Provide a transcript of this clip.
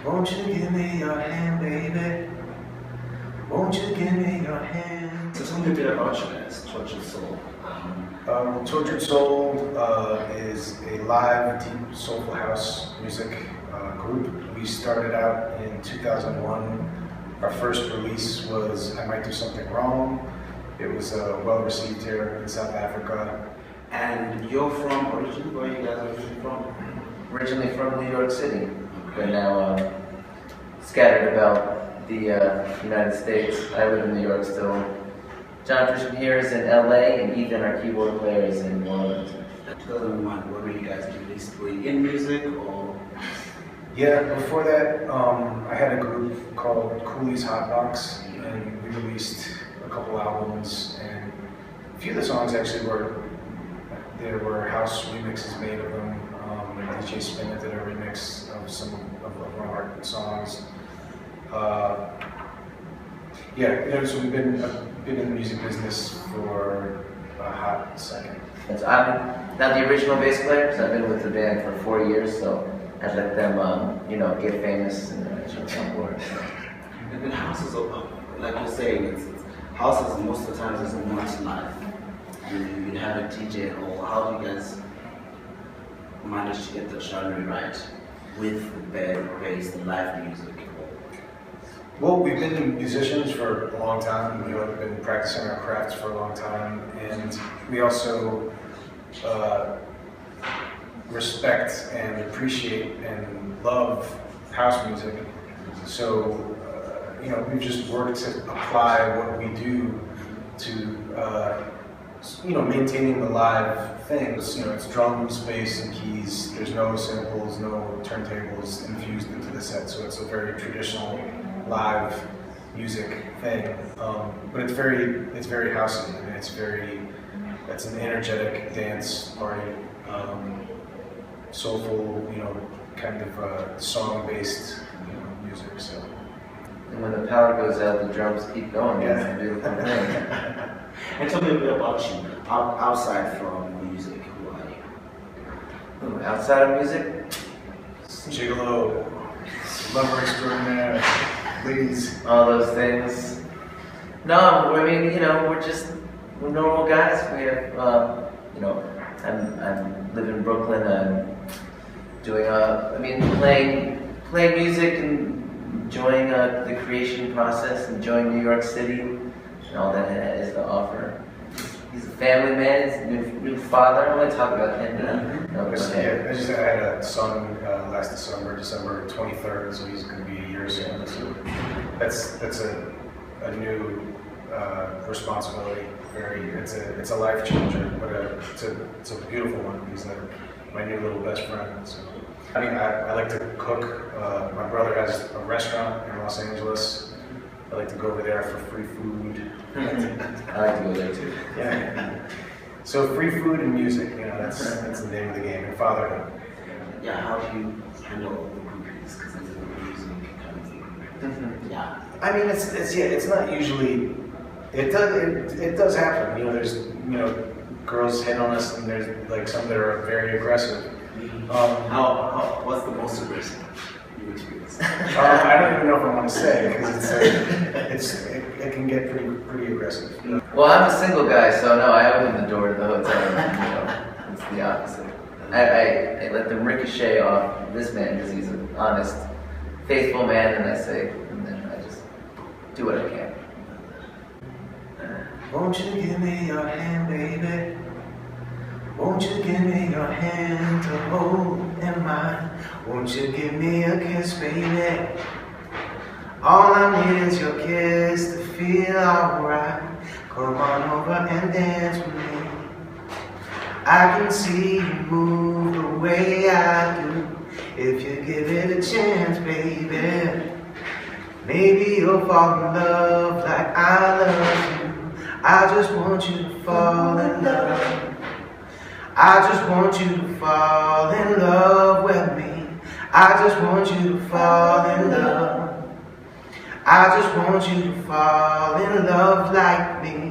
Won't you give me your hand, baby? Won't you give me your hand? So tell me a bit about you guys, Tortured Soul. Tortured Soul is a live, deep, soulful house music group. We started out in 2001. Our first release was I Might Do Something Wrong. It was well received here in South Africa. And you're from, originally, where are you guys originally from? Originally from New York City, but now scattered about the United States. I live in New York still. John Christian here is in LA, and Ethan, our keyboard player, is in New Orleans. 2001, what were you guys released? Were you in music or? Yeah, before that, I had a group called Cooley's Hotbox, and we released a couple albums, and a few of the songs actually there were house remixes made of them. DJ Spinner did a remix of some of one of our songs. So we've been in the music business for a hot second. And so I'm not the original bass player, so I've been with the band for 4 years, so I'd let them, get famous and jump on board. And then houses, like you're saying, houses most of the times is a live. You have a DJ at all. How do you guys manage to get the genre right with the band, bass, and live music? Well, we've been musicians for a long time. We've been practicing our crafts for a long time, and we also respect and appreciate and love house music. So, we've just worked to apply what we do to, maintaining the live things. It's drums, bass, and keys. There's no samples, no turntables infused into the set, so it's a very traditional live music thing. But it's very housey. I mean, it's an energetic dance party. Soulful, kind of song-based, music. So. And when the power goes out, the drums keep going. Yeah. That's a beautiful thing. And tell me a bit about you, outside from music. Who are you? Outside of music, Gigolo, lover extraordinaire, ladies. all those things. No, we're normal guys. We have, I live in Brooklyn. I'm doing, playing music and enjoying the creation process, enjoying New York City and all that it has to offer. He's a family man. He's a new father. I want to talk about him now. I had a son last December 23rd, so he's going to be a year soon. So that's a new responsibility. It's a life changer, but it's a beautiful one. He's my new little best friend. So. I like to cook. My brother has a restaurant in Los Angeles. I like to go over there for free food. I like to go there too. Yeah. So free food and music, that's the name of the game, and fatherhood. Yeah, how do you handle the groupies? Because it's a music kind of thing. Yeah. I mean, it's not usually. It does happen. There's girls hit on us, and there's like some that are very aggressive. What's the most aggressive you experience? I don't even know if I want to say because it can get pretty aggressive. Well, I'm a single guy, so no, I open the door to the hotel. It's the opposite. I let them ricochet off this man because he's an honest, faithful man, and then I just do what I can. Won't you give me your hand, baby? Won't you give me your hand to hold in mine? Won't you give me a kiss, baby? All I need is your kiss to feel alright. Come on over and dance with me. I can see you move the way I do. If you give it a chance, baby, maybe you'll fall in love like I love you. I just want you to fall in love. I just want you to fall in love with me. I just want you to fall in love. I just want you to fall in love like me.